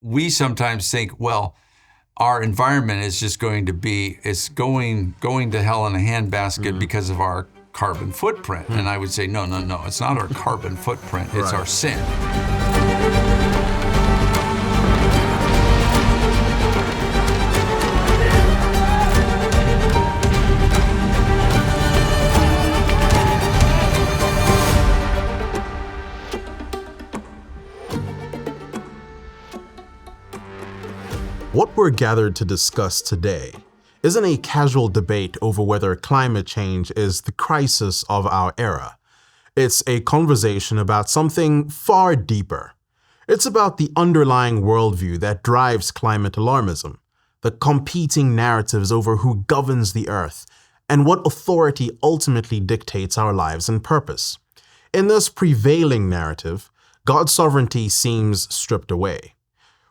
we sometimes think, well, our environment is just going to hell in a handbasket because of our carbon footprint. And I would say, no, it's not our carbon footprint, it's our sin. What we're gathered to discuss today isn't a casual debate over whether climate change is the crisis of our era. It's a conversation about something far deeper. It's about the underlying worldview that drives climate alarmism, the competing narratives over who governs the earth, and what authority ultimately dictates our lives and purpose. In this prevailing narrative, God's sovereignty seems stripped away.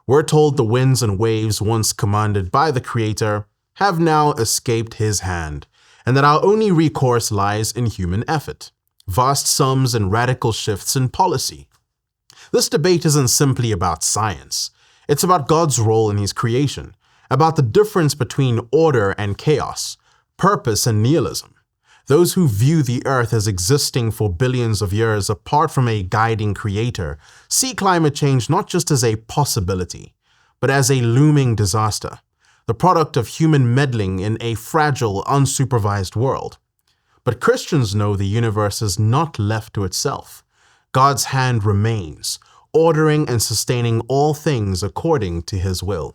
We're told the winds and waves once commanded by the Creator have now escaped His hand, and that our only recourse lies in human effort, vast sums and radical shifts in policy. This debate isn't simply about science. It's about God's role in His creation, about the difference between order and chaos, purpose and nihilism. Those who view the earth as existing for billions of years apart from a guiding creator see climate change not just as a possibility, but as a looming disaster, the product of human meddling in a fragile, unsupervised world. But Christians know the universe is not left to itself. God's hand remains, ordering and sustaining all things according to His will.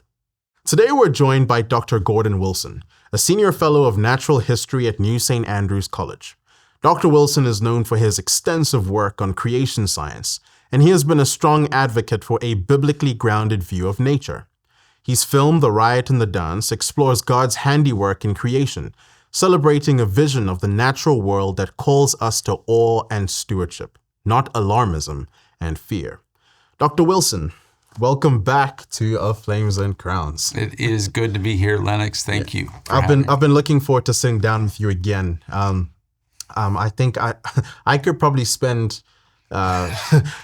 Today we're joined by Dr. Gordon Wilson, a senior fellow of natural history at New St. Andrews College. Dr. Wilson is known for his extensive work on creation science, and he has been a strong advocate for a biblically grounded view of nature. His film, The Riot and the Dance, explores God's handiwork in creation, celebrating a vision of the natural world that calls us to awe and stewardship, not alarmism and fear. Dr. Wilson, welcome back to Of Flames and Crowns. It is good to be here, Lennox. Thank you. I've been looking forward to sitting down with you again. I think I could probably spend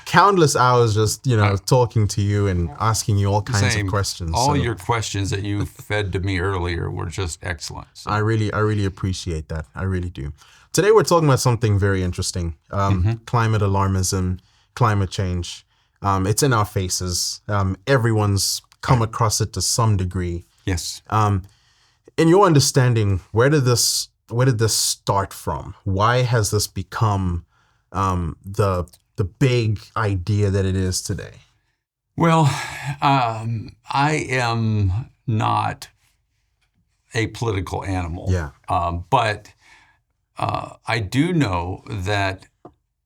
countless hours just talking to you and asking you all kinds of questions. All your questions that you fed to me earlier were just excellent. So. I really appreciate that. I really do. Today we're talking about something very interesting: climate alarmism, climate change. It's in our faces. Everyone's come across it to some degree. Yes. In your understanding, where did this start from? Why has this become the big idea that it is today? Well, I am not a political animal. Yeah. But I do know that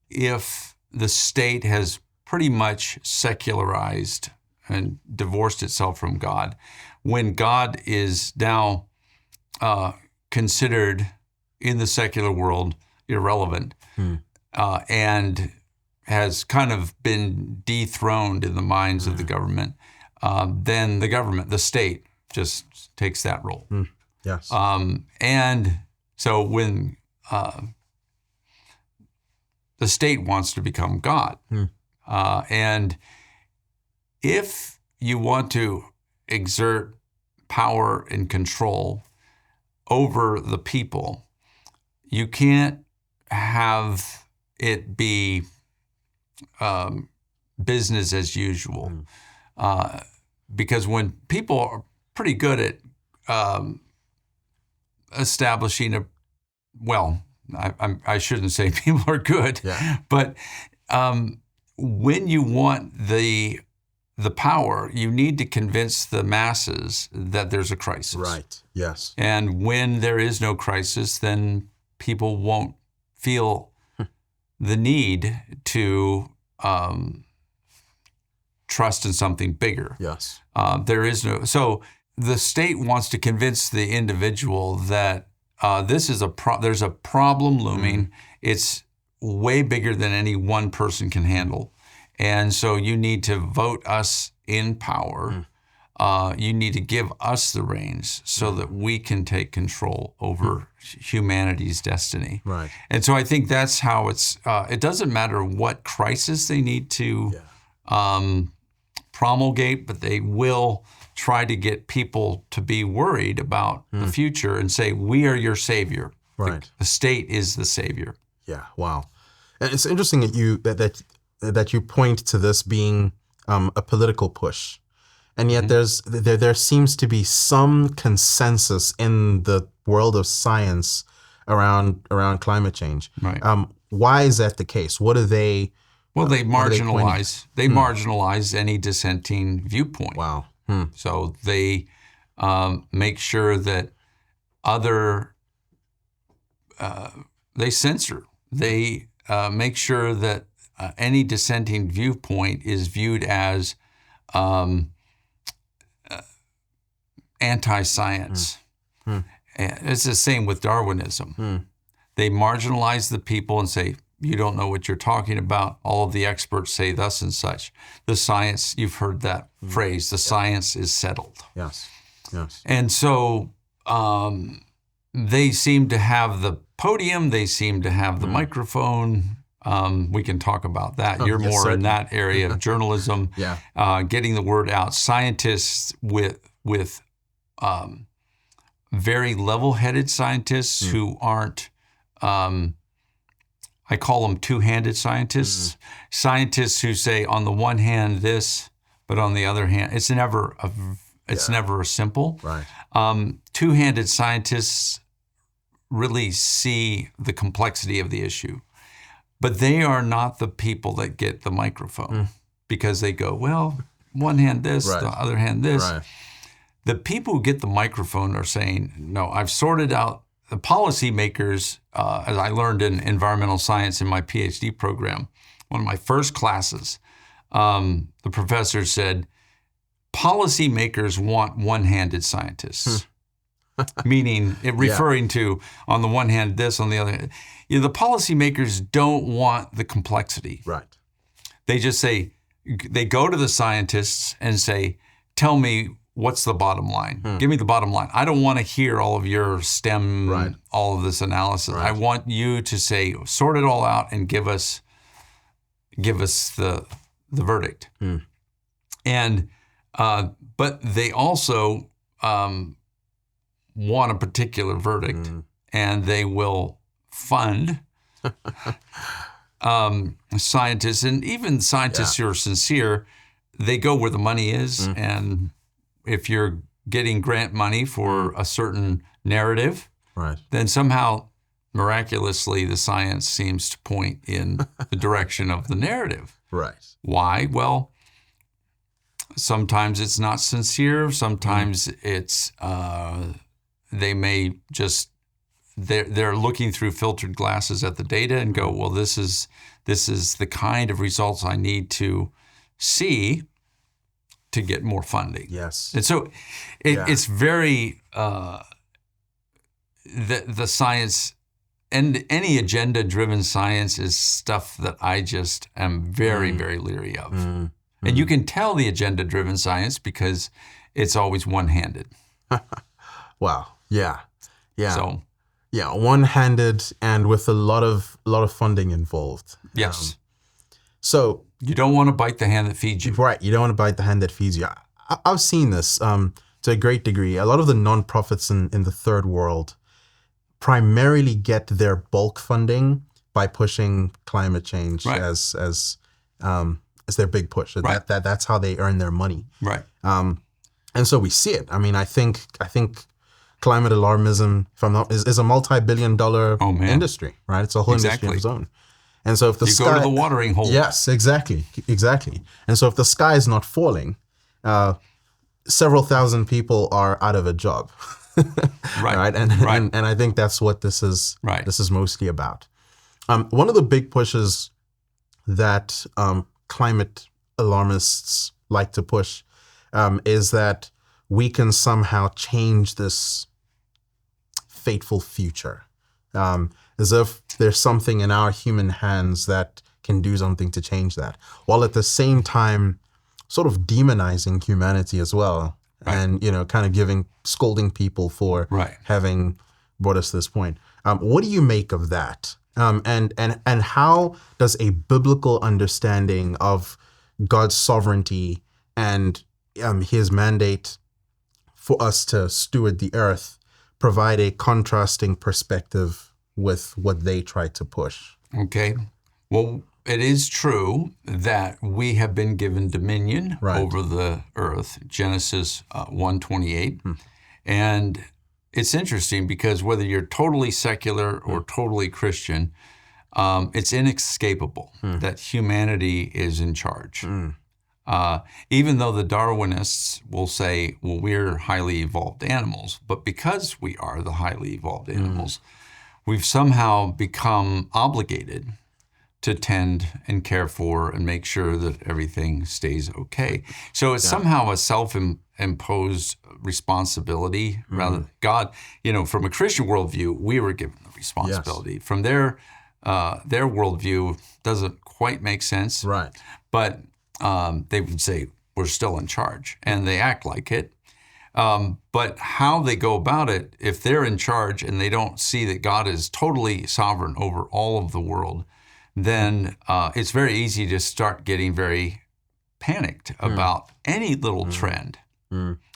if the state has pretty much secularized and divorced itself from God, when God is now considered in the secular world irrelevant and has kind of been dethroned in the minds of the government, then the state just takes that role. Yes. And so when the state wants to become God, and if you want to exert power and control over the people, you can't have it be business as usual. Because when people are pretty good at establishing I shouldn't say people are good, but when you want the power, you need to convince the masses that there's a crisis. Right. Yes. And when there is no crisis, then people won't feel the need to trust in something bigger. Yes. There is no. So the state wants to convince the individual that there's a problem looming. It's way bigger than any one person can handle. And so you need to vote us in power. You need to give us the reins so that we can take control over humanity's destiny. Right. And so I think that's how it doesn't matter what crisis they need to promulgate, but they will try to get people to be worried about the future and say, we are your savior. Right. The state is the savior. Yeah. Wow. And it's interesting that you point to this being a political push, and yet there seems to be some consensus in the world of science around climate change. Right. Why is that the case? What are they? Well, they marginalize. They marginalize any dissenting viewpoint. Wow. So they make sure that they censor. They make sure that any dissenting viewpoint is viewed as anti-science. It's the same with Darwinism. They marginalize the people and say, you don't know what you're talking about. All of the experts say thus and such. The science, you've heard that phrase, the science is settled. Yes. Yes. And so they seem to have the podium, they seem to have the microphone. We can talk about that. You're more certainly. in that area of journalism, getting the word out. Scientists with very level-headed scientists who aren't, I call them two-handed scientists. Scientists who say on the one hand this, but on the other hand, it's never simple. Right. Two-handed scientists really see the complexity of the issue, but they are not the people that get the microphone because they go, well, one hand this, the other hand this. Right. The people who get the microphone are saying, no, I've sorted out the policymakers, as I learned in environmental science in my PhD program, one of my first classes, the professor said, policymakers want one-handed scientists, meaning referring to, on the one hand, this, on the other hand. The policymakers don't want the complexity. Right. They just say, they go to the scientists and say, tell me, what's the bottom line? Give me the bottom line. I don't want to hear all of your STEM, all of this analysis. I want you to say, sort it all out and give us the verdict. And but they also want a particular verdict, and they will fund scientists, and even scientists who are sincere. They go where the money is, and if you're getting grant money for a certain narrative, then somehow, miraculously, the science seems to point in the direction of the narrative. Right. Why? Well, sometimes it's not sincere. Sometimes it's they may just they're looking through filtered glasses at the data and go, well, this is the kind of results I need to see to get more funding. Yes. And so it's very, the science, and any agenda-driven science is stuff that I just am very, very leery of. And you can tell the agenda-driven science because it's always one-handed. Wow. Yeah. Yeah. So, yeah, one-handed and with a lot of funding involved. yes. So You don't want to bite the hand that feeds you. right, you don't want to bite the hand that feeds you. I've seen this to a great degree. A lot of the nonprofits in the third world primarily get their bulk funding by pushing climate change as their big push. That's how they earn their money. Right. And so we see it. I mean, I think climate alarmism, if I'm not, is a multi-billion-dollar industry, right? It's a whole industry of its own. And so if the sky, go to the watering hole. Yes, exactly. And so if the sky is not falling, several thousand people are out of a job. Right. And I think that's what this is. Right. This is mostly about. One of the big pushes that climate alarmists like to push is that we can somehow change this fateful future. As if there's something in our human hands that can do something to change that, while at the same time sort of demonizing humanity as well, and kind of scolding people for having brought us to this point. What do you make of that? And how does a biblical understanding of God's sovereignty and his mandate for us to steward the earth provide a contrasting perspective with what they try to push. Okay. Well, it is true that we have been given dominion over the earth, Genesis 1:28. And it's interesting because whether you're totally secular or totally Christian, it's inescapable that humanity is in charge. Even though the Darwinists will say, well, we're highly evolved animals, but because we are the highly evolved animals, we've somehow become obligated to tend and care for and make sure that everything stays okay. So it's somehow a self-imposed responsibility rather than God. From a Christian worldview, we were given the responsibility. Yes. From their worldview, doesn't quite make sense. Right. But they would say, we're still in charge, and they act like it. But how they go about it, if they're in charge and they don't see that God is totally sovereign over all of the world, then it's very easy to start getting very panicked about any little trend.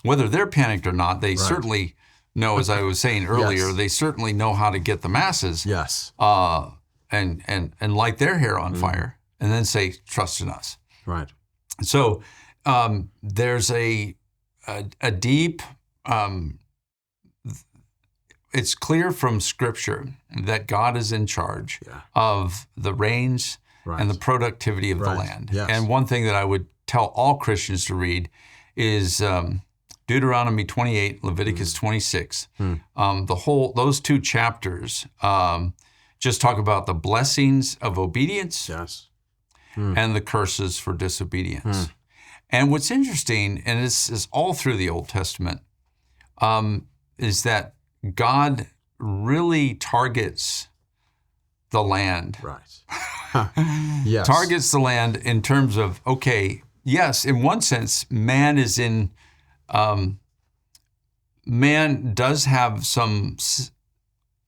Whether they're panicked or not, they certainly know, as I was saying earlier, they certainly know how to get the masses and light their hair on fire and then say, trust in us. Right. So there's a deep, it's clear from Scripture that God is in charge of the rains and the productivity of the land. Yes. And one thing that I would tell all Christians to read is Deuteronomy 28, Leviticus 26. Those two chapters just talk about the blessings of obedience and the curses for disobedience. And what's interesting, and this is all through the Old Testament, is that God really targets the land. Right. Yes. Targets the land in terms of, okay, yes, in one sense, man does have some,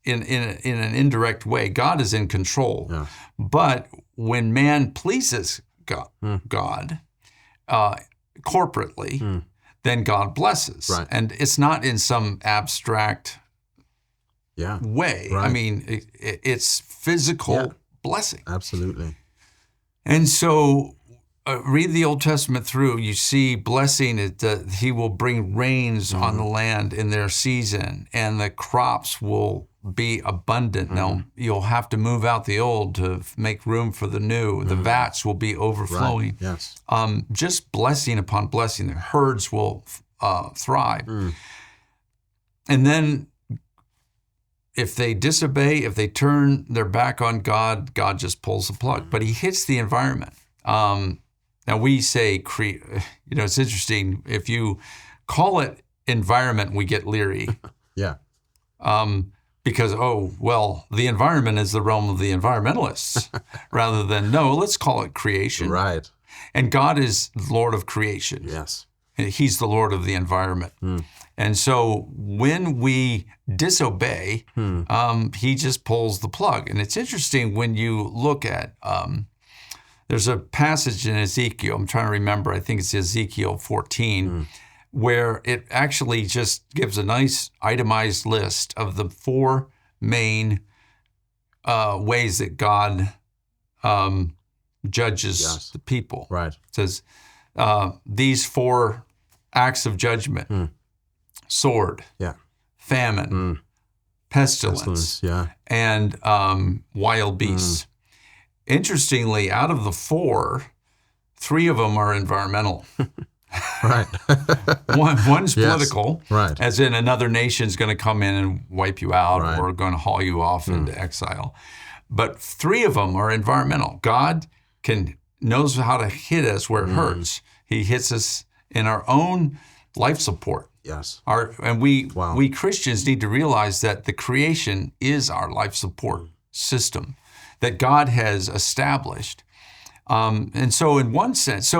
in an indirect way, God is in control. Yeah. But when man pleases God corporately, then God blesses. Right. And it's not in some abstract way. Right. I mean, it's physical blessing. Absolutely. And so read the Old Testament through, you see blessing that he will bring rains on the land in their season, and the crops will be abundant. Now, you'll have to move out the old to make room for the new. The vats will be overflowing. Right. Yes. Just blessing upon blessing. The herds will thrive. And then if they disobey, if they turn their back on God, God just pulls the plug. But he hits the environment. Now we say, it's interesting. If you call it environment, we get leery. Because, the environment is the realm of the environmentalists, rather than, no, let's call it creation. Right. And God is Lord of creation. Yes. He's the Lord of the environment. And so when we disobey, he just pulls the plug. And it's interesting when you look at, there's a passage in Ezekiel, I'm trying to remember, I think it's Ezekiel 14, where it actually just gives a nice itemized list of the four main ways that God judges the people. Right. It says these four acts of judgment: sword, famine, pestilence, and wild beasts. Interestingly, out of the four, three of them are environmental. Right. One's political, right. As in another nation's going to come in and wipe you out or going to haul you off into exile. But three of them are environmental. God knows how to hit us where it hurts. He hits us in our own life support. Yes. We Christians need to realize that the creation is our life support system that God has established. And so in one sense,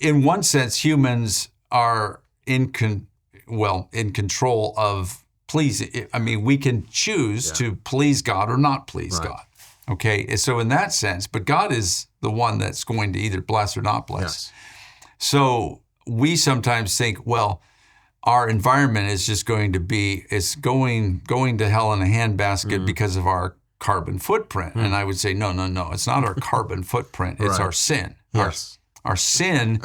in one sense, humans are in control of pleasing. I mean, we can choose to please God or not please God. Okay, so in that sense, but God is the one that's going to either bless or not bless. Yes. So we sometimes think, well, our environment is just going to be, it's going to hell in a handbasket because of our carbon footprint. And I would say, no, it's not our carbon footprint, it's our sin. Yes. Our sin,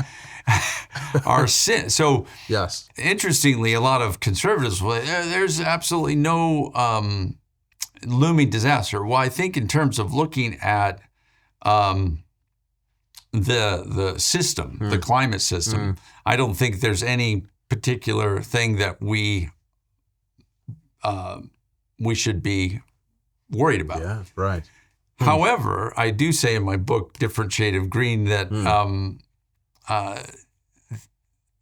our sin. So Yes. interestingly, a lot of conservatives, well, there's absolutely no looming disaster. Well, I think in terms of looking at the system, the climate system, I don't think there's any particular thing that we should be worried about. Yeah, right. However, I do say in my book, Different Shade of Green, that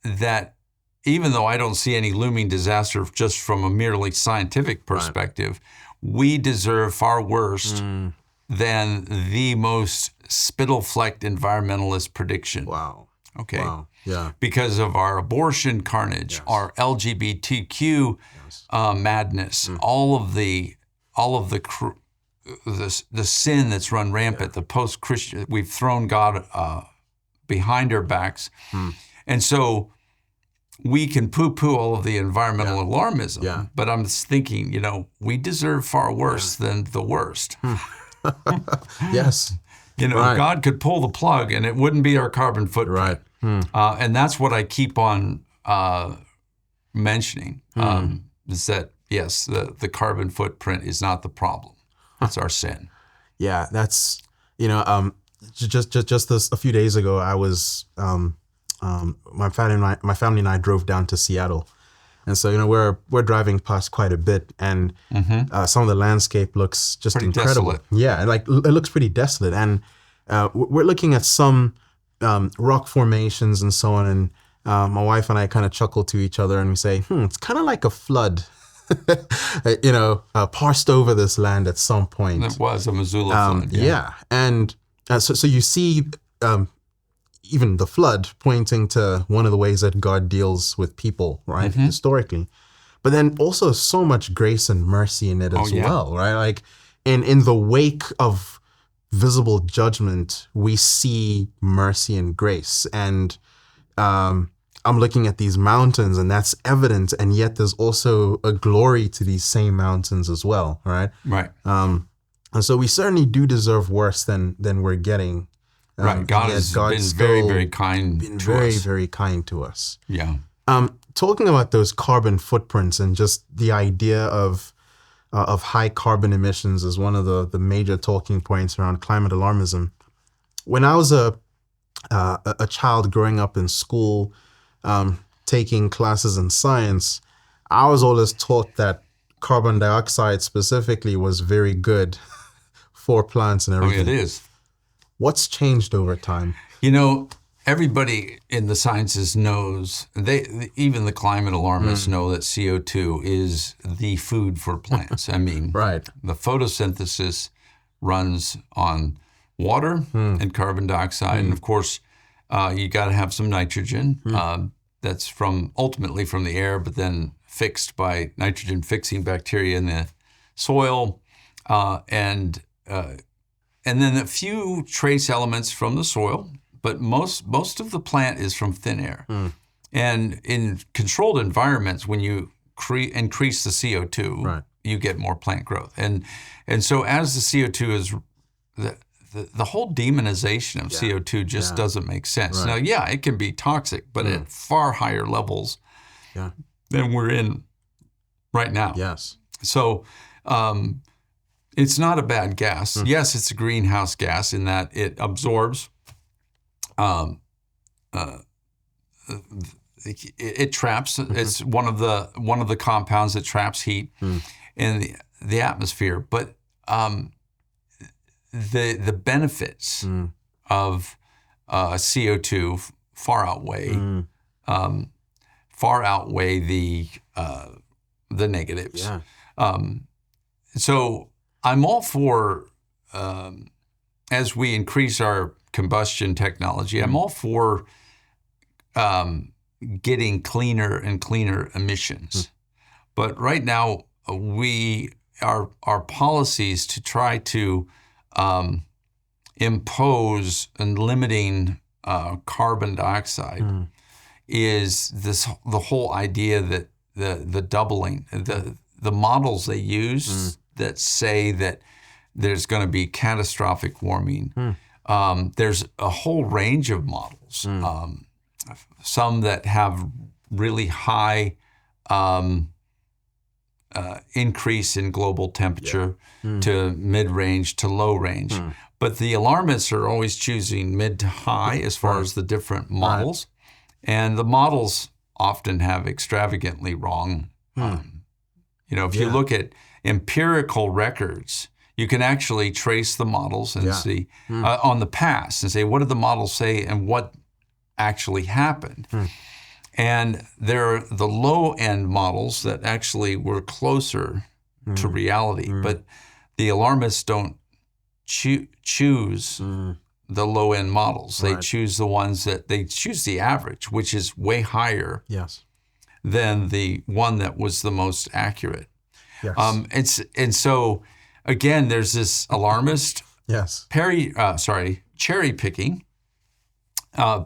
that even though I don't see any looming disaster just from a merely scientific perspective, we deserve far worse than the most spittle-flecked environmentalist prediction. Wow. Okay. Wow. Yeah. Because of our abortion carnage, our LGBTQ madness, all of the sin that's run rampant, the post-Christian, we've thrown God behind our backs. And so we can poo-poo all of the environmental alarmism, but I'm thinking, we deserve far worse than the worst. Yes. God could pull the plug and it wouldn't be our carbon footprint. Right. And that's what I keep on mentioning, is that, yes, the carbon footprint is not the problem. It's our sin. Yeah, that's, just this, a few days ago, I was, my family and I drove down to Seattle. And so, we're driving past quite a bit, and some of the landscape looks just pretty incredible. Desolate. Yeah, it looks pretty desolate. And we're looking at some rock formations and so on. And my wife and I kind of chuckle to each other and we say, it's kind of like a flood, passed over this land at some point. It was a Missoula flood. Yeah. And so you see even the flood pointing to one of the ways that God deals with people, right, historically. But then also so much grace and mercy in it as well, right? Like in the wake of visible judgment, we see mercy and grace. And I'm looking at these mountains and that's evident, and yet there's also a glory to these same mountains as well, right? Right. And so we certainly do deserve worse than we're getting. Right. God has been very, very kind to us. Very, very kind to us. Yeah. Talking about those carbon footprints and just the idea of high carbon emissions is one of the major talking points around climate alarmism. When I was a child growing up in school, taking classes in science, I was always taught that carbon dioxide specifically was very good for plants and everything. It is. What's changed over time? Everybody in the sciences knows, even the climate alarmists know that CO2 is the food for plants. I mean, right. The photosynthesis runs on water and carbon dioxide. And of course, you got to have some nitrogen that's ultimately from the air, but then fixed by nitrogen fixing bacteria in the soil. And then a few trace elements from the soil, but most of the plant is from thin air. And in controlled environments, when you increase the CO2, you get more plant growth. And so as the CO2 is, the whole demonization of CO2 just doesn't make sense. Now, it can be toxic, but at far higher levels than we're in right now. Yes. So it's not a bad gas. Yes, it's a greenhouse gas in that it absorbs. It traps. It's one of the compounds that traps heat in the atmosphere. But the benefits of CO2 far outweigh the negatives. Yeah. So I'm all for, as we increase our combustion technology, I'm all for getting cleaner and cleaner emissions. But right now, our policies to try to impose and limiting carbon dioxide is the whole idea that the doubling, the models they use that say that there's going to be catastrophic warming. There's a whole range of models. Some that have really high increase in global temperature to mid-range to low range. But the alarmists are always choosing mid to high as far as the different models. And the models often have extravagantly wrong. If you look at empirical records, you can actually trace the models and see on the past and say, what did the models say and what actually happened? And there are the low-end models that actually were closer to reality. But the alarmists don't choose the low-end models. They choose the ones they choose the average, which is way higher than the one that was the most accurate. And so, again, there's this alarmist cherry picking,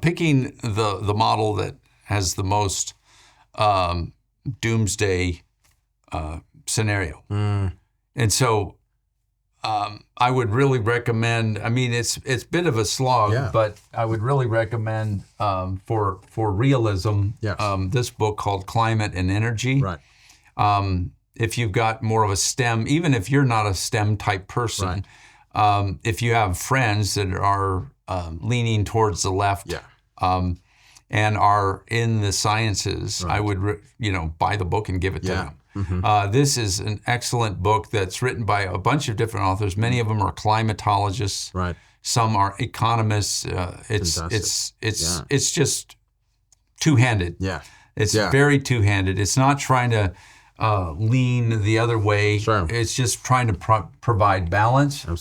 picking the model that has the most doomsday scenario. And so I would really recommend, I mean, it's a bit of a slog, but I would really recommend for realism this book called Climate and Energy. If you've got more of a STEM, even if you're not a STEM type person, if you have friends that are leaning towards the left and are in the sciences, I would buy the book and give it to them. This is an excellent book that's written by a bunch of different authors. Many of them are climatologists. Some are economists. It's just two-handed. It's very two-handed. It's not trying to lean the other way. It's just trying to provide balance. To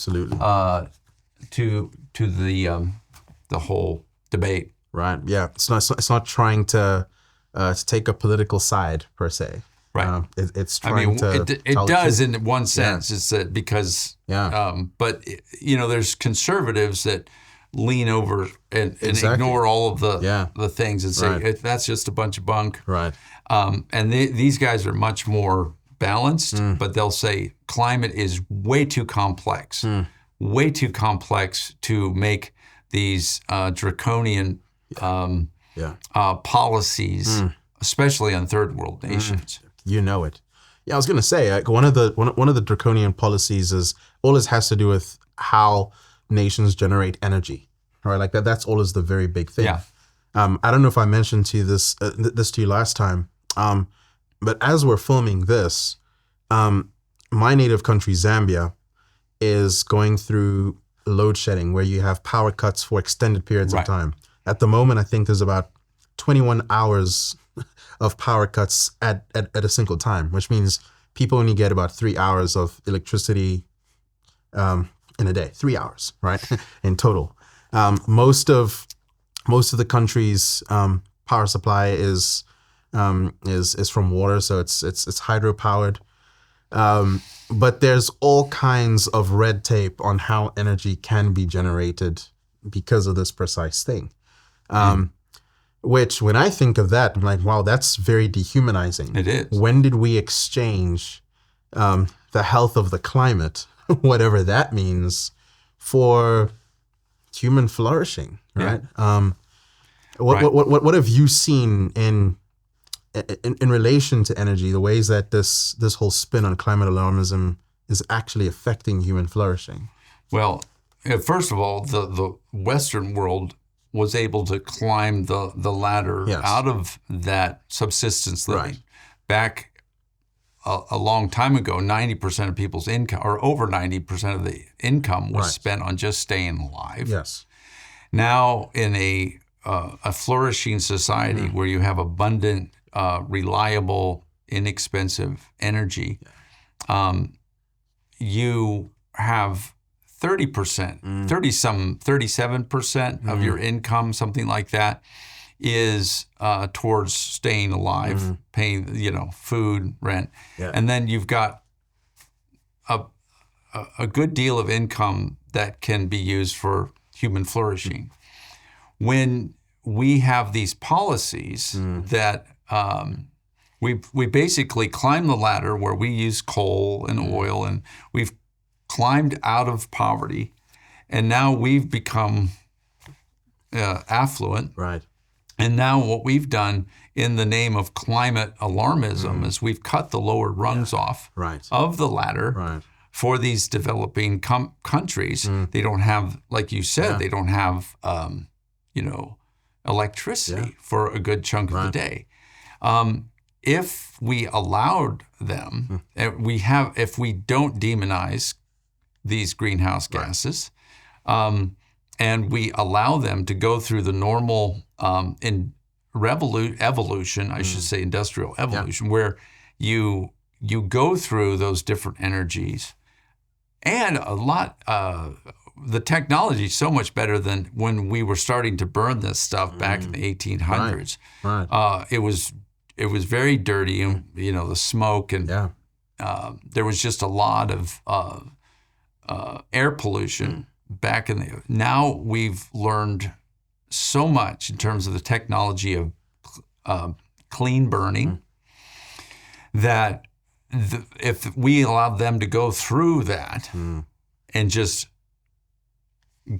the whole debate. It's not trying to take a political side per se. It's trying it does in one sense. It's that because but there's conservatives that lean over and ignore all of the things and say that's just a bunch of bunk. And these guys are much more balanced, but they'll say climate is way too complex, to make these draconian policies, especially on third world nations. You know it. I was going to say one of the draconian policies is always has to do with how nations generate energy, right? Like that's always the very big thing. I don't know if I mentioned to you this to you last time, but as we're filming this, my native country Zambia is going through load shedding, where you have power cuts for extended periods of time. At the moment, I think there's about 21 hours of power cuts at a single time, which means people only get about 3 hours of electricity in a day. 3 hours, right, in total. Most of the country's power supply is from water, so it's hydropowered. But there's all kinds of red tape on how energy can be generated because of this precise thing. Which, when I think of that, I'm like, wow, that's very dehumanizing. It is. When did we exchange the health of the climate, whatever that means, for human flourishing, right? What have you seen in relation to energy, the ways that this whole spin on climate alarmism is actually affecting human flourishing? Well, first of all, the Western world was able to climb the ladder out of that subsistence living. Back a long time ago, 90% of people's income, or over 90% of the income, was spent on just staying alive. Now, in a flourishing society where you have abundant, reliable, inexpensive energy, you have 30%, 37% of your income, something like that, is towards staying alive, paying, food, rent. And then you've got a good deal of income that can be used for human flourishing. When we have these policies that we basically climb the ladder where we use coal and oil, and we've climbed out of poverty, and now we've become affluent. Right. And now what we've done in the name of climate alarmism is we've cut the lower rungs off of the ladder for these developing countries. They don't have, like you said, they don't have, electricity for a good chunk of the day. If we allowed them, if we don't demonize these greenhouse gases, and we allow them to go through the normal evolution, I should say industrial evolution, where you go through those different energies, and the technology is so much better than when we were starting to burn this stuff back in the 1800s. It was very dirty, and the smoke, and there was just a lot of air pollution back in the. Now we've learned so much in terms of the technology of clean burning that if we allow them to go through that and just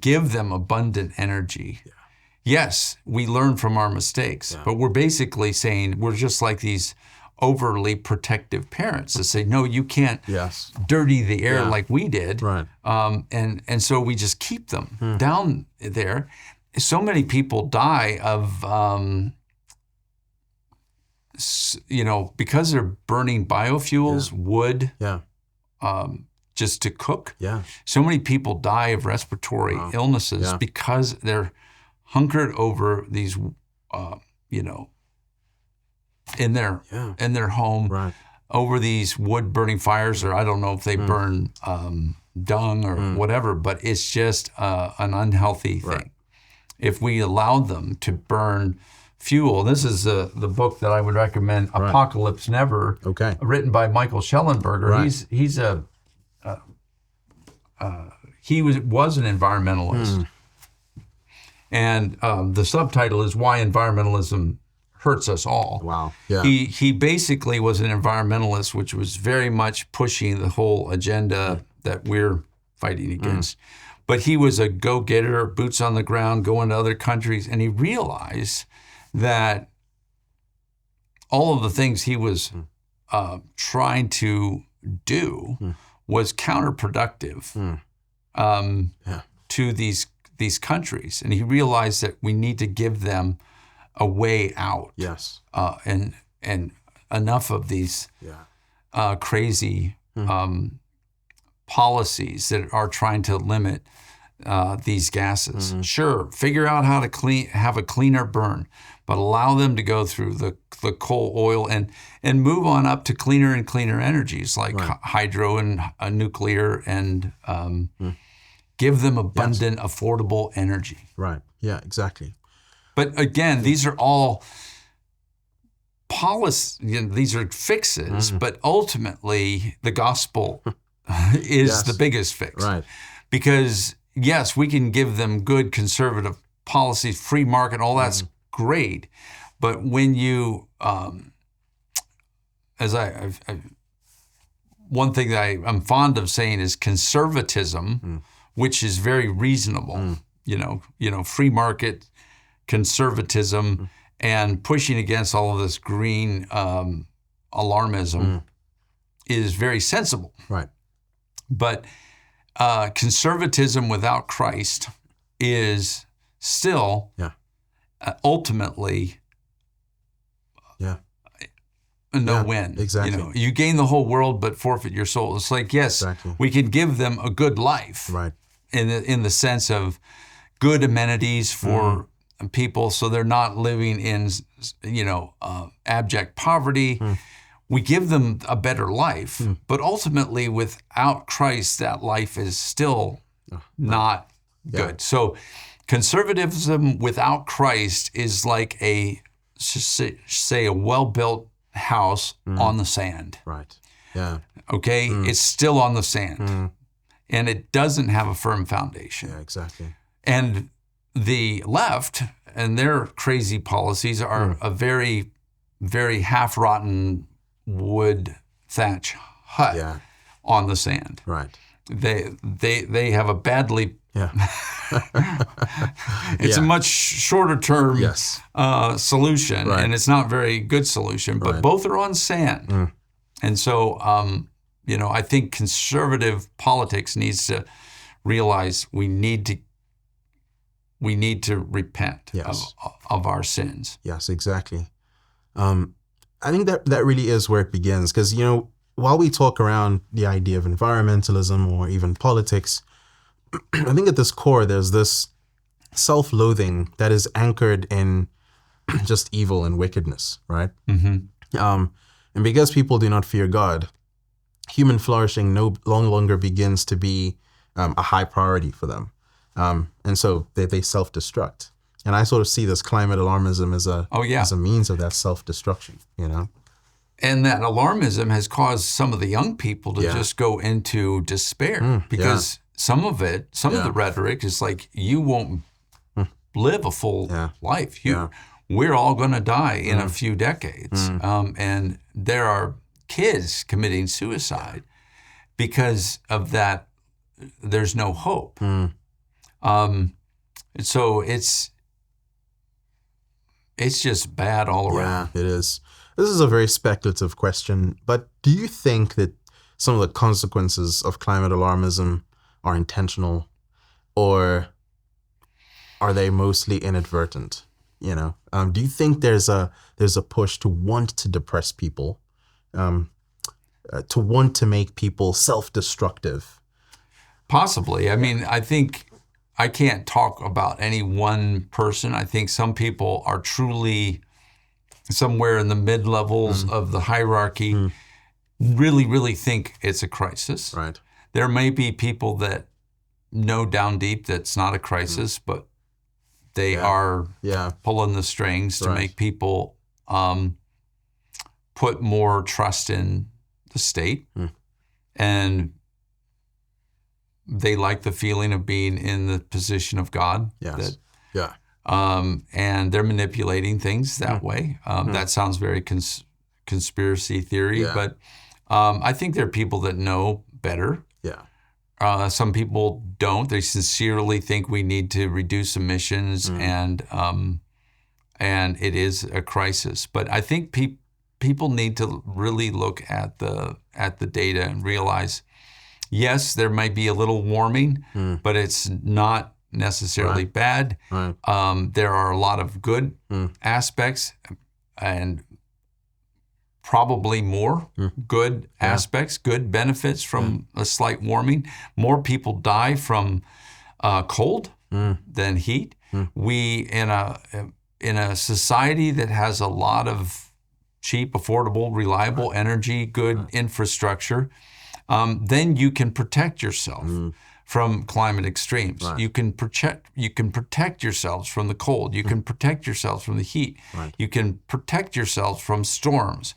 give them abundant energy. Yes, we learn from our mistakes, but we're basically saying we're just like these overly protective parents that say, no, you can't dirty the air like we did. And so we just keep them down there. So many people die of, because they're burning biofuels, wood, just to cook. So many people die of respiratory illnesses because they're hunkered over these, in their home over these wood burning fires, or I don't know if they burn dung or whatever, but it's just an unhealthy thing. If we allowed them to burn fuel, this is the book that I would recommend, Apocalypse Never, written by Michael Schellenberger. He was an environmentalist. And the subtitle is Why Environmentalism Hurts Us All. Wow. Yeah. He basically was an environmentalist, which was very much pushing the whole agenda that we're fighting against. But he was a go-getter, boots on the ground, going to other countries, and he realized that all of the things he was trying to do was counterproductive to these countries, and he realized that we need to give them a way out. And enough of these crazy policies that are trying to limit these gases. Sure, figure out how to have a cleaner burn, but allow them to go through the coal, oil, and move on up to cleaner and cleaner energies like hydro and nuclear, and give them abundant, affordable energy. Yeah, exactly. But again, these are all policy. These are fixes, but ultimately the gospel is the biggest fix. Because yes, we can give them good conservative policies, free market, all that's great. But when you, one thing that I'm fond of saying is conservatism, which is very reasonable. Free market, conservatism, and pushing against all of this green alarmism is very sensible. But conservatism without Christ is still ultimately a no-win. Exactly. You gain the whole world but forfeit your soul. It's like, yes, we can give them a good life in the sense of good amenities for people, so they're not living in abject poverty. We give them a better life, but ultimately without Christ, that life is still not good. So conservatism without Christ is like a well-built house on the sand. Yeah. Okay? It's still on the sand. and it doesn't have a firm foundation. Yeah, exactly. And the left and their crazy policies are a very, very half-rotten wood thatch hut on the sand. Right. They have a badly. It's a much shorter term solution, and it's not a very good solution. But both are on sand, and so I think conservative politics needs to realize we need to repent of our sins. Yes, exactly. I think that really is where it begins, because while we talk around the idea of environmentalism or even politics, I think at this core there's this self-loathing that is anchored in just evil and wickedness, right? Mm-hmm. And because people do not fear God, human flourishing no longer begins to be a high priority for them. And so they self-destruct. And I sort of see this climate alarmism as a means of that self-destruction, And that alarmism has caused some of the young people to just go into despair because some of the rhetoric is like, you won't live a full life. We're all going to die in a few decades. And there are kids committing suicide because of that. There's no hope. So it's just bad all around. Yeah, it is. This is a very speculative question, but do you think that some of the consequences of climate alarmism are intentional, or are they mostly inadvertent? Do you think there's a push to want to depress people, to want to make people self-destructive? Possibly. I mean, I think I can't talk about any one person. I think some people are truly somewhere in the mid-levels of the hierarchy, really, really think it's a crisis. Right. There may be people that know down deep that's not a crisis, but they are pulling the strings to make people put more trust in the state. And they like the feeling of being in the position of God. Yes. And they're manipulating things that way. That sounds very conspiracy theory, but I think there are people that know better. Yeah. Some people don't. They sincerely think we need to reduce emissions, and it is a crisis. But I think people need to really look at the data and realize, yes, there might be a little warming, but it's not necessarily bad. Right. There are a lot of good aspects, and probably more good aspects, good benefits from a slight warming. More people die from cold than heat. We in a society that has a lot of cheap, affordable, reliable energy, good infrastructure, then you can protect yourself from climate extremes. Right. You can protect yourselves from the cold. You can protect yourselves from the heat. Right. You can protect yourselves from storms.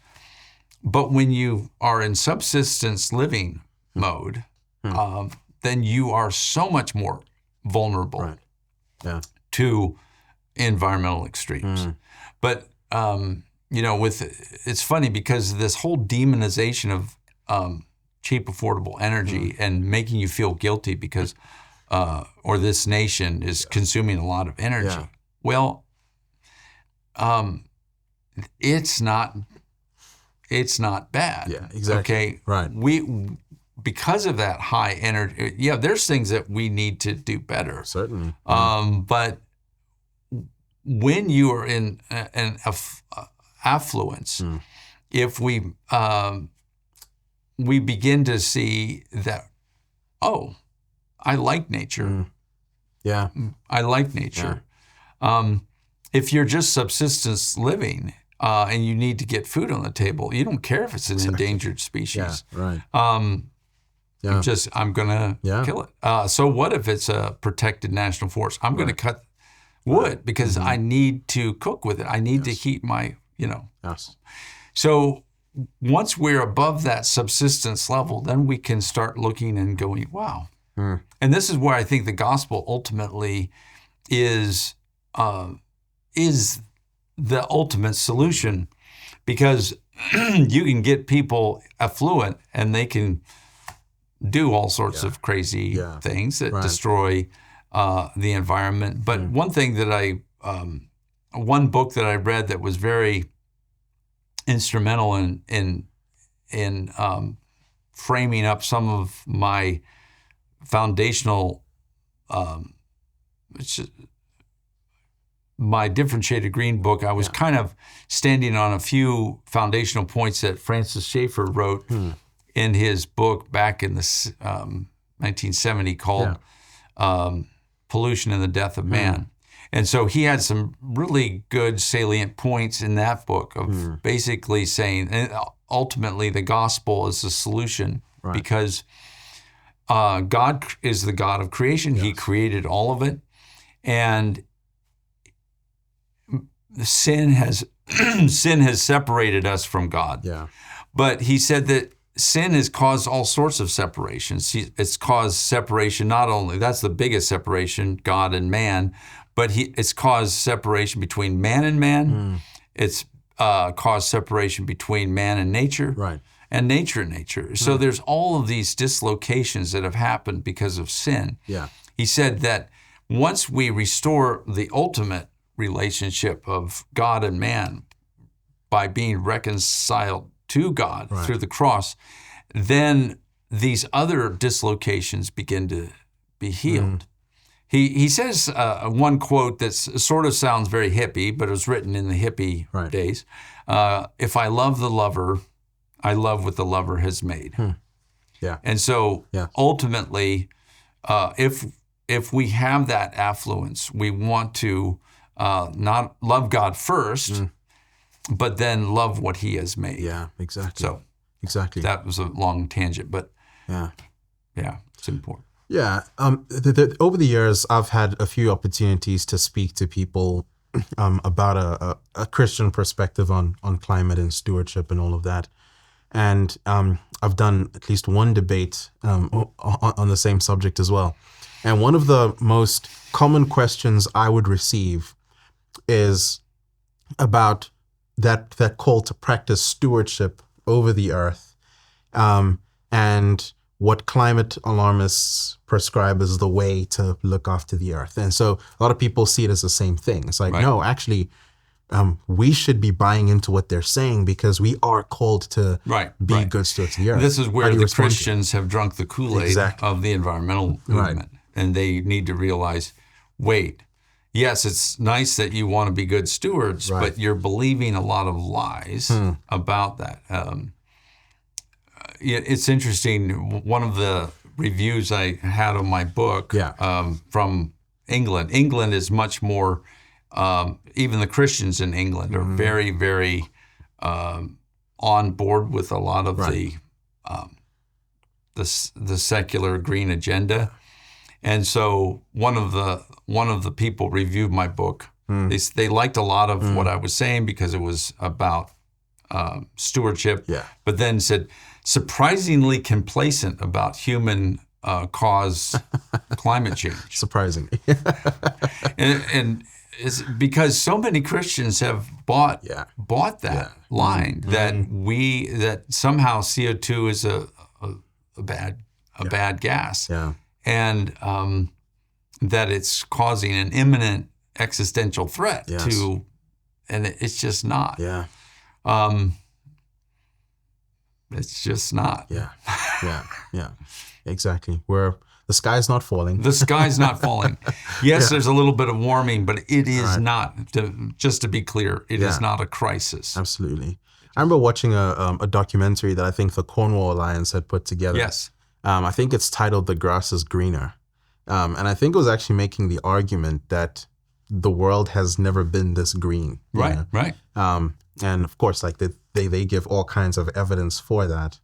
But when you are in subsistence living mode, then you are so much more vulnerable to environmental extremes. But it's funny because this whole demonization of cheap, affordable energy and making you feel guilty because, or this nation is consuming a lot of energy. Yeah. Well, it's not bad. Yeah, exactly. Okay. Right. Because of that high energy, there's things that we need to do better. Certainly. But when you are in an affluence, if we begin to see that, I like nature. Yeah. I like nature. If you're just subsistence living and you need to get food on the table, you don't care if it's an endangered species. Yeah. Right. I'm going to kill it. So what if it's a protected national forest? I'm going to cut wood because I need to cook with it. I need to heat my, Yes. So once we're above that subsistence level, then we can start looking and going, wow, And this is where I think the gospel ultimately is the ultimate solution, because you can get people affluent and they can do all sorts of crazy things that destroy the environment. But one thing that one book that I read that was very instrumental in framing up some of my foundational, my Different Shade of Green book, I was kind of standing on a few foundational points that Francis Schaeffer wrote in his book back in the 1970 called Pollution and the Death of Man. And so he had some really good salient points in that book of basically saying, and ultimately the gospel is the solution, because God is the God of creation. He created all of it. And sin has separated us from God. Yeah. But he said that sin has caused all sorts of separations. It's caused separation, not only, that's the biggest separation, God and man, but it's caused separation between man and man. It's caused separation between man and nature, and nature and nature. So there's all of these dislocations that have happened because of sin. Yeah. He said that once we restore the ultimate relationship of God and man by being reconciled to God through the cross, then these other dislocations begin to be healed. He says one quote that sort of sounds very hippie, but it was written in the hippie days. If I love the lover, I love what the lover has made. Yeah. And so ultimately, if we have that affluence, we want to not love God first, but then love what he has made. Yeah, exactly. So exactly, that was a long tangent, but yeah, it's important. Yeah. Over the years, I've had a few opportunities to speak to people about a Christian perspective on climate and stewardship and all of that. And I've done at least one debate on the same subject as well. And one of the most common questions I would receive is about that call to practice stewardship over the earth, and what climate alarmists prescribe as the way to look after the earth. And so a lot of people see it as the same thing. It's like, no, actually, we should be buying into what they're saying because we are called to be good stewards of the earth. This is where the Christians have drunk the Kool-Aid of the environmental movement. And they need to realize, wait, yes, it's nice that you want to be good stewards, but you're believing a lot of lies about that. It's interesting. One of the reviews I had on my book from England. England is much more, even the Christians in England are very, very on board with a lot of the secular green agenda. And so one of the people reviewed my book. They liked a lot of what I was saying because it was about stewardship, but then said surprisingly complacent about human cause climate change. Surprisingly. and it's because so many Christians have bought that line that somehow CO2 is a bad gas. Yeah. And that it's causing an imminent existential threat to, and it's just not. Yeah. It's just not. Yeah. Exactly. Where the sky's not falling. The sky's not falling. Yes, there's a little bit of warming, but it is not. Just to be clear, it is not a crisis. Absolutely. I remember watching a documentary that I think the Cornwall Alliance had put together. Yes. I think it's titled "The Grass is Greener," and I think it was actually making the argument that the world has never been this green. Right. And of course, like they give all kinds of evidence for that.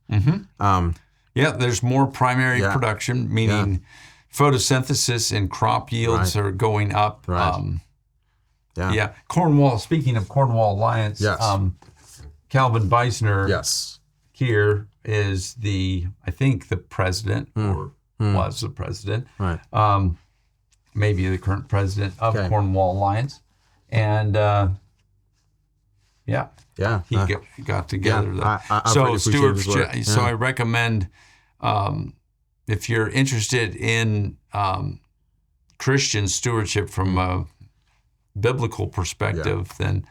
There's more primary production, meaning photosynthesis and crop yields are going up. Cornwall. Speaking of Cornwall Alliance, Calvin Beisner here is I think the president or was the president. Right. Maybe the current president of Okay. Cornwall Alliance. And Yeah. he got together. I've So really appreciated his work. Stewardship. So I recommend, if you're interested in Christian stewardship from a biblical perspective, then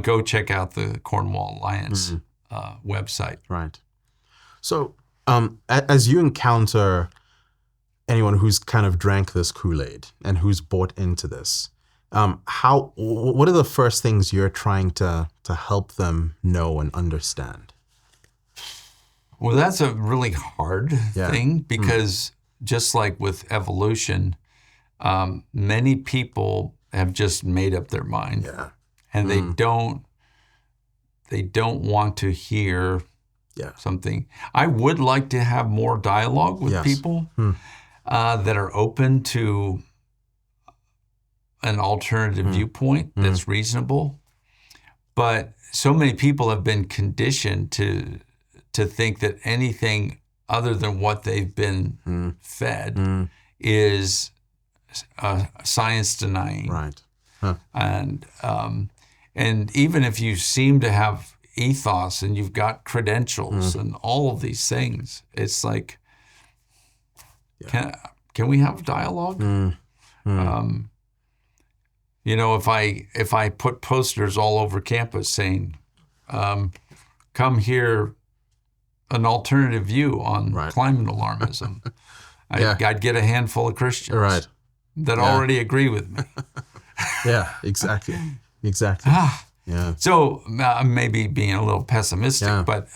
go check out the Cornwall Alliance website. Right. So, as you encounter anyone who's kind of drank this Kool-Aid and who's bought into this, what are the first things you're trying to help them know and understand? Well, that's a really hard thing because just like with evolution, many people have just made up their mind, and they don't want to hear something. I would like to have more dialogue with people that are open to an alternative viewpoint that's reasonable. But so many people have been conditioned to think that anything other than what they've been fed is science denying. Right. Huh. And even if you seem to have ethos and you've got credentials and all of these things, it's like, can we have dialogue? You know, if I put posters all over campus saying, come hear an alternative view on climate alarmism, I'd get a handful of Christians that already agree with me. Yeah, exactly. Yeah. So maybe being a little pessimistic, but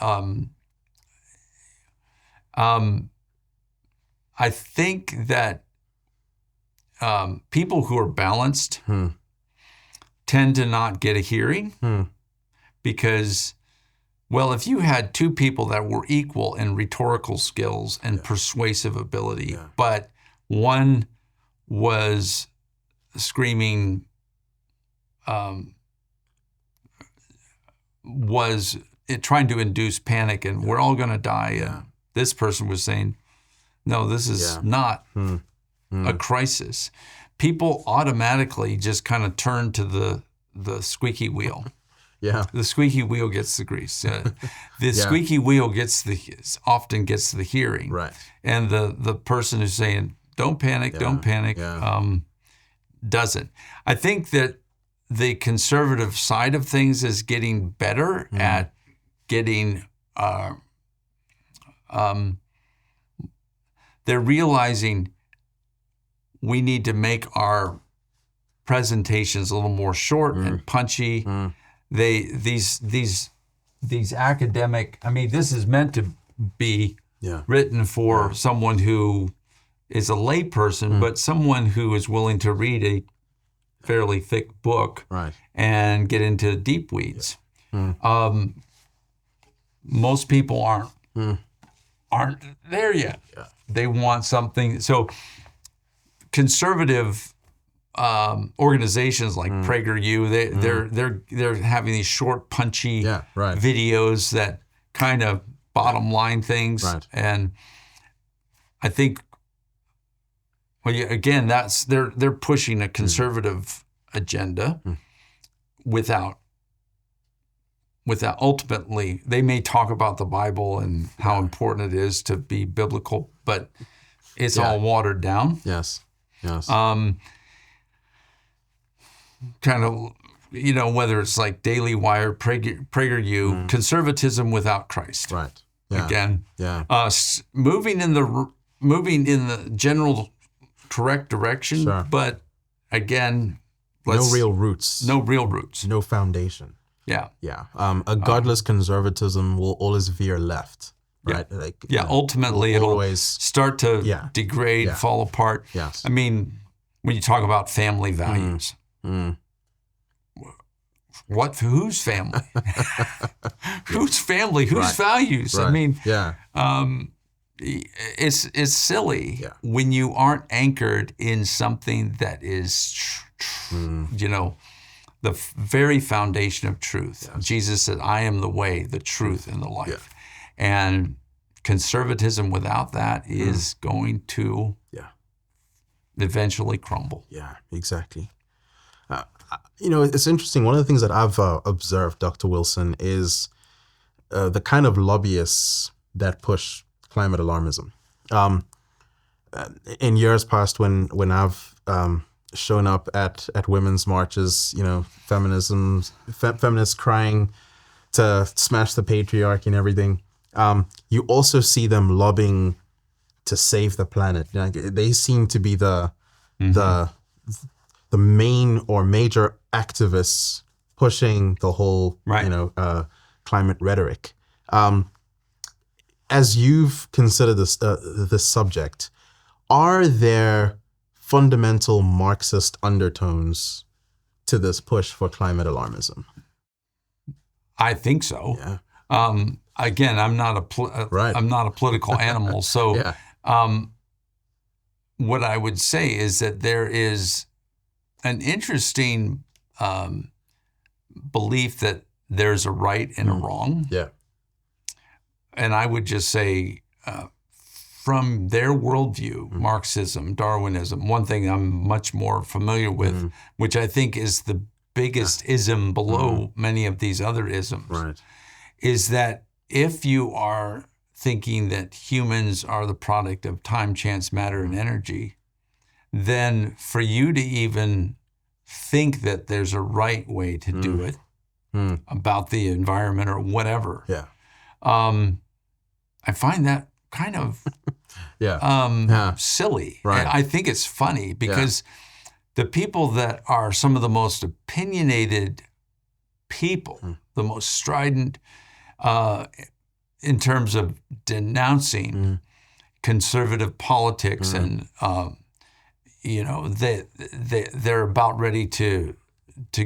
I think that people who are balanced tend to not get a hearing because, well, if you had two people that were equal in rhetorical skills and persuasive ability, but one was screaming, trying to induce panic and we're all going to die. And this person was saying, no, this is not a crisis. People automatically just kind of turn to the squeaky wheel. The squeaky wheel gets the grease. The squeaky wheel often gets the hearing. And the person who's saying, don't panic, don't panic, doesn't. I think that the conservative side of things is getting better at getting, they're realizing we need to make our presentations a little more short and punchy. These academic, I mean, this is meant to be written for someone who is a layperson, but someone who is willing to read a fairly thick book and get into deep weeds. Most people aren't there yet. They want something. So conservative organizations like PragerU, they're having these short, punchy videos that kind of bottom line things. And I think, well, again, they're pushing a conservative agenda without ultimately, they may talk about the Bible and how important it is to be biblical, but it's all watered down. Kind of, whether it's like Daily Wire, PragerU, conservatism without Christ. Again, moving in the general correct direction, but again, no real roots, no foundation. A godless conservatism will always veer left. Ultimately it'll always start to degrade, fall apart. I mean, when you talk about family values, whose family? Whose family? Whose values? I mean, it's silly when you aren't anchored in something that is, the very foundation of truth. Jesus said, I am the way, the truth, and the life. And conservatism without that is going to eventually crumble. Yeah, exactly. It's interesting. One of the things that I've observed, Dr. Wilson, is the kind of lobbyists that push climate alarmism. In years past, when I've shown up at women's marches, feminists crying to smash the patriarchy and everything, you also see them lobbying to save the planet. They seem to be the main or major activists pushing the whole climate rhetoric. As you've considered this subject, are there fundamental Marxist undertones to this push for climate alarmism? I think so. Yeah. Again, I'm not a political animal, so what I would say is that there is an interesting belief that there's a right and a wrong. Yeah. And I would just say, from their worldview, Marxism, Darwinism, one thing I'm much more familiar with, which I think is the biggest ism below many of these other isms, is that if you are thinking that humans are the product of time, chance, matter, and energy, then for you to even think that there's a right way to do it about the environment or whatever, I find that kind of silly. Right. I think it's funny because the people that are some of the most opinionated people, the most strident in terms of denouncing conservative politics, and they're about ready to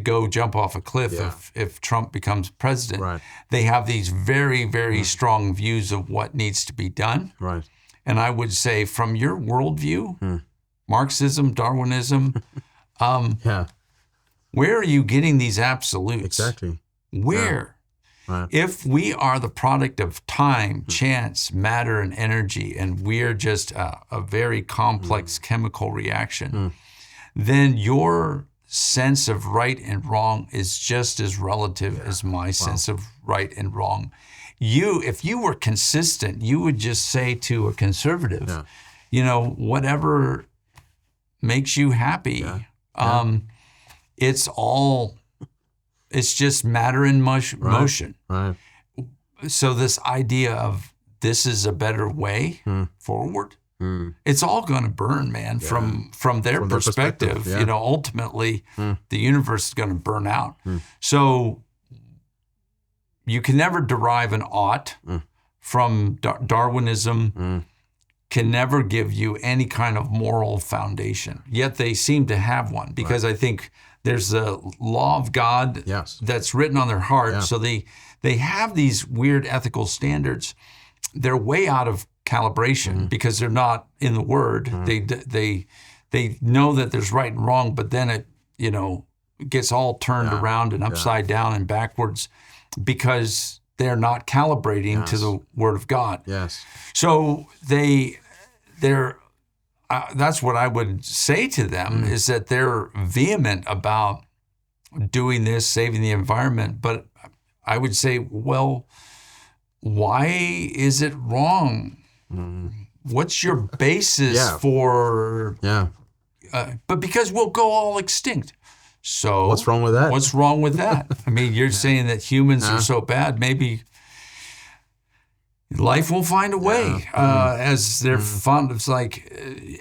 go jump off a cliff if Trump becomes president. Right. They have these very, very strong views of what needs to be done. Right. And I would say, from your worldview, Marxism, Darwinism, where are you getting these absolutes? Exactly. Where? Right. If we are the product of time, chance, matter, and energy, and we're just a very complex chemical reaction, then your sense of right and wrong is just as relative as my sense of right and wrong. If you were consistent, you would just say to a conservative, whatever makes you happy, it's just matter in motion. Right. So this idea of this is a better way forward, it's all going to burn, man. From their perspective, ultimately the universe is going to burn out. So you can never derive an ought from Darwinism. Can never give you any kind of moral foundation. Yet they seem to have one, because I think there's a law of God that's written on their heart. Yeah. So they have these weird ethical standards. They're way out of calibration because they're not in the Word. They know that there's right and wrong, but then it gets all turned around and upside down and backwards because they're not calibrating to the Word of God. Yes. So they're that's what I would say to them, is that they're vehement about doing this, saving the environment. But I would say, well, why is it wrong? What's your basis for? But because we'll go all extinct. So what's wrong with that? What's wrong with that? I mean, you're saying that humans are so bad. Maybe life will find a way, as they're fond of. It's like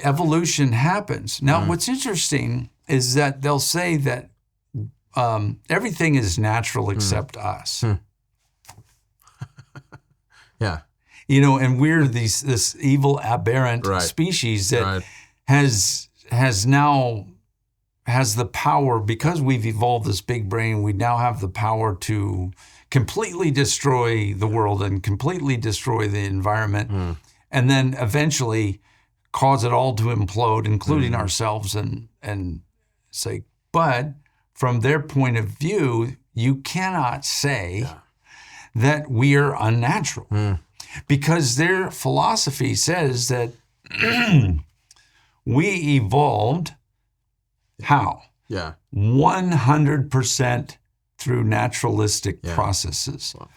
evolution happens. Now, what's interesting is that they'll say that everything is natural except us. And we're this evil, aberrant species that has the power, because we've evolved this big brain. We now have the power to completely destroy the world and completely destroy the environment, and then eventually cause it all to implode, including ourselves, and say, but from their point of view, you cannot say that we are unnatural. Because their philosophy says that we evolved how? Yeah. 100% through naturalistic processes. Wow.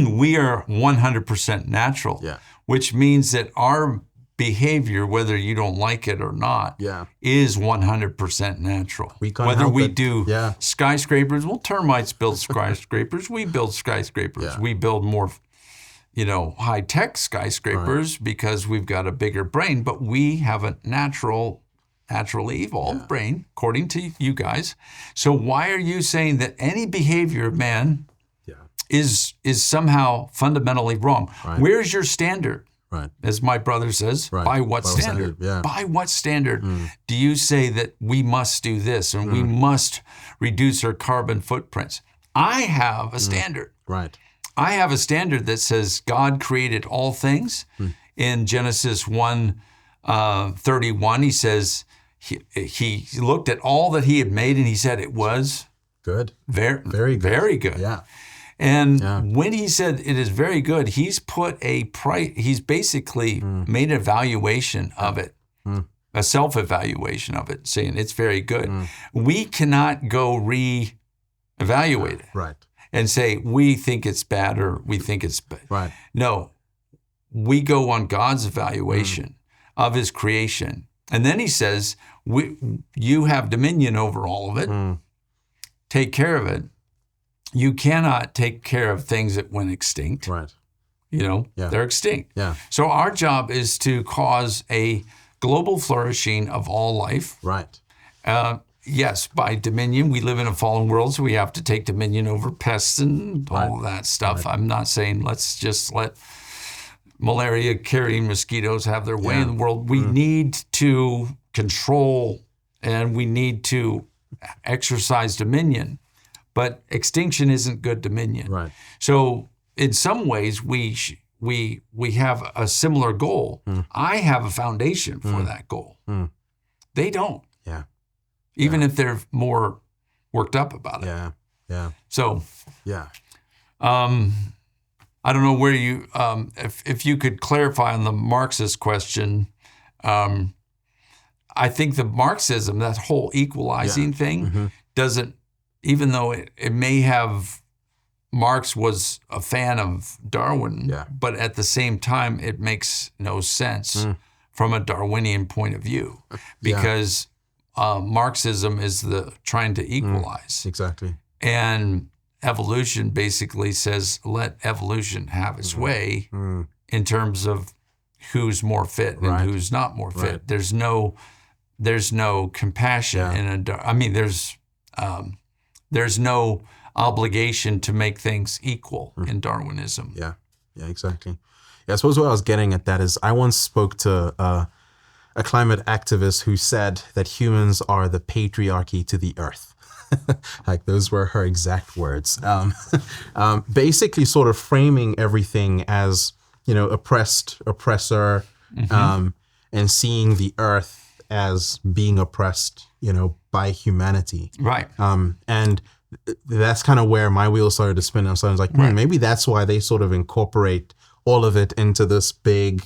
We are 100% natural, which means that our behavior, whether you don't like it or not, is 100% natural. Whether we do skyscrapers, well, termites build skyscrapers. We build skyscrapers. Yeah. We build more, high-tech skyscrapers because we've got a bigger brain, but we have a naturally evolved brain, according to you guys. So why are you saying that any behavior of man is somehow fundamentally wrong? Right. Where's your standard? Right. As my brother says, by what standard? By what standard do you say that we must do this and we must reduce our carbon footprints? I have a standard. Right. I have a standard that says God created all things. In Genesis 1:31, he says he looked at all that he had made and he said it was good. Very good. Very good. Yeah. And when he said it is very good, he's put a price, he's basically made an evaluation of it, a self-evaluation of it, saying it's very good. We cannot go re-evaluate it and say we think it's bad or we think it's bad. Right. No, we go on God's evaluation of his creation. And then he says, you have dominion over all of it. Take care of it. You cannot take care of things that went extinct. Right. They're extinct. Yeah. So our job is to cause a global flourishing of all life. Right. Yes, by dominion. We live in a fallen world, so we have to take dominion over pests and all of that stuff. Right. I'm not saying let's just let malaria-carrying mosquitoes have their way in the world. We need to control and we need to exercise dominion. But extinction isn't good dominion. Right. So in some ways, we have a similar goal. I have a foundation for that goal. They don't. Yeah. Even if they're more worked up about it. Yeah. Yeah. So. Yeah. I don't know where you, if you could clarify on the Marxist question. I think the Marxism, that whole equalizing thing, doesn't. Even though it may have, Marx was a fan of Darwin, but at the same time, it makes no sense from a Darwinian point of view because Marxism is trying to equalize. Exactly. And evolution basically says, let evolution have its way in terms of who's more fit and who's not more fit. There's no compassion there's no obligation to make things equal in Darwinism. Yeah, exactly. Yeah, I suppose what I was getting at that is I once spoke to a climate activist who said that humans are the patriarchy to the earth. Like those were her exact words. Basically sort of framing everything as, oppressed, oppressor, and seeing the earth as being oppressed, by humanity. Right. And that's kind of where my wheels started to spin. So I was like, maybe that's why they sort of incorporate all of it into this big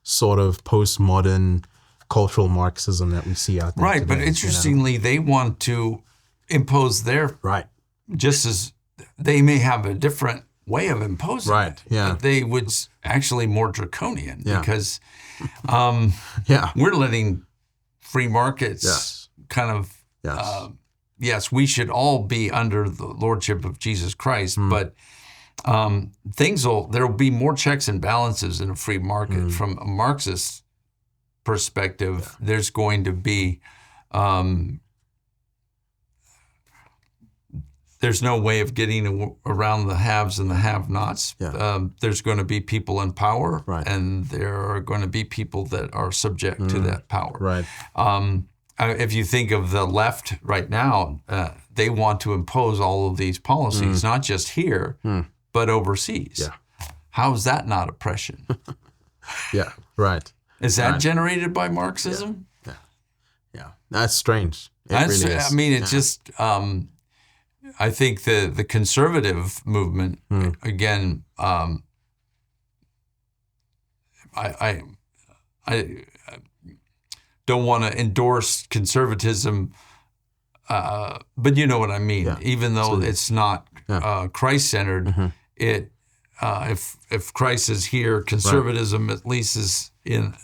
sort of postmodern cultural Marxism that we see out there. Right. Today, but interestingly, they want to impose their, just as they may have a different way of imposing it. Yeah. But they would actually more draconian because we're letting free markets kind of, yes, we should all be under the lordship of Jesus Christ, but there will be more checks and balances in a free market. From a Marxist perspective, there's going to be, there's no way of getting around the haves and the have-nots. There's going to be people in power, and there are going to be people that are subject to that power. Right. If you think of the left right now, they want to impose all of these policies, not just here, but overseas. Yeah. How is that not oppression? Right. Is that generated by Marxism? Yeah. That's strange. Really is. I mean, it's just, I think the conservative movement, again, I don't want to endorse conservatism, but you know what I mean. Yeah, even though absolutely. it's not Christ-centered, it if Christ is here, conservatism at least is in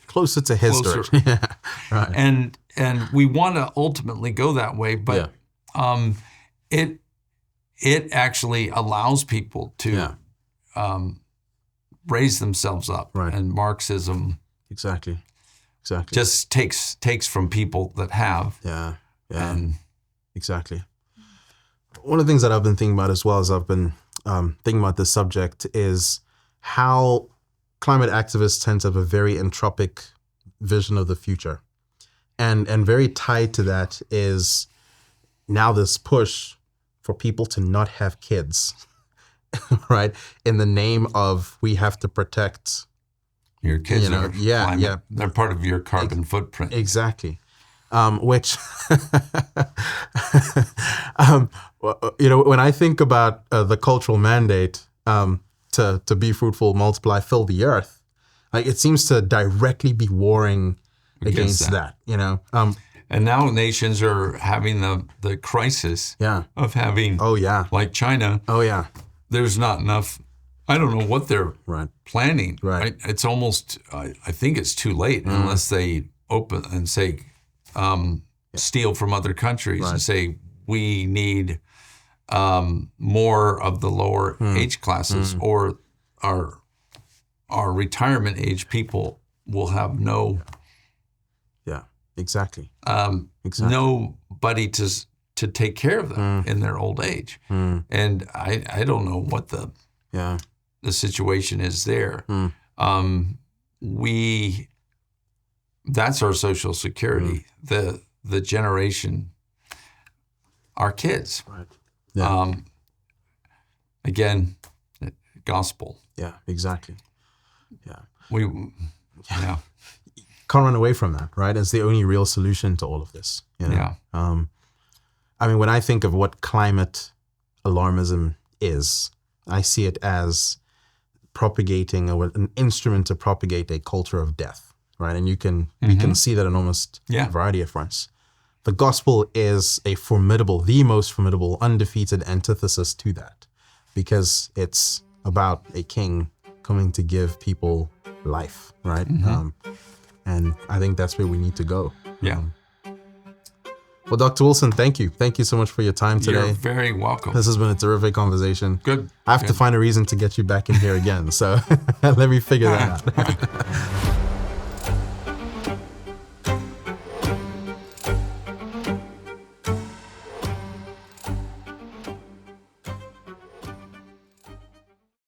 closer to his closer. direction. Yeah, right. And we want to ultimately go that way, but it actually allows people to raise themselves up. Right. And Marxism Exactly. just takes from people that have. Yeah. And Exactly. One of the things that I've been thinking about as well as I've been thinking about this subject is how climate activists tend to have a very entropic vision of the future. And very tied to that is now this push for people to not have kids, right? In the name of we have to protect your kids are climate. They're part of your carbon footprint. Exactly. Which, when I think about the cultural mandate to be fruitful, multiply, fill the earth, like it seems to directly be warring against that. And now nations are having the crisis of having, like China. There's not enough. I don't know what they're planning. Right. It's almost, I think it's too late unless they open and say, steal from other countries and say, we need more of the lower age classes or our retirement age people will have no... Exactly. Nobody to take care of them in their old age. And I don't know what the situation is there. That's our social security. The generation, our kids. Right. Again, gospel. Yeah, exactly. Can't run away from that, right? It's the only real solution to all of this. I mean, when I think of what climate alarmism is, I see it as propagating an instrument to propagate a culture of death, right? And you can see that in almost a variety of fronts. The gospel is the most formidable, undefeated antithesis to that, because it's about a king coming to give people life, right? And I think that's where we need to go. Well, Dr. Wilson, thank you. Thank you so much for your time today. You're very welcome. This has been a terrific conversation. Good. I have to find a reason to get you back in here again. So let me figure that out.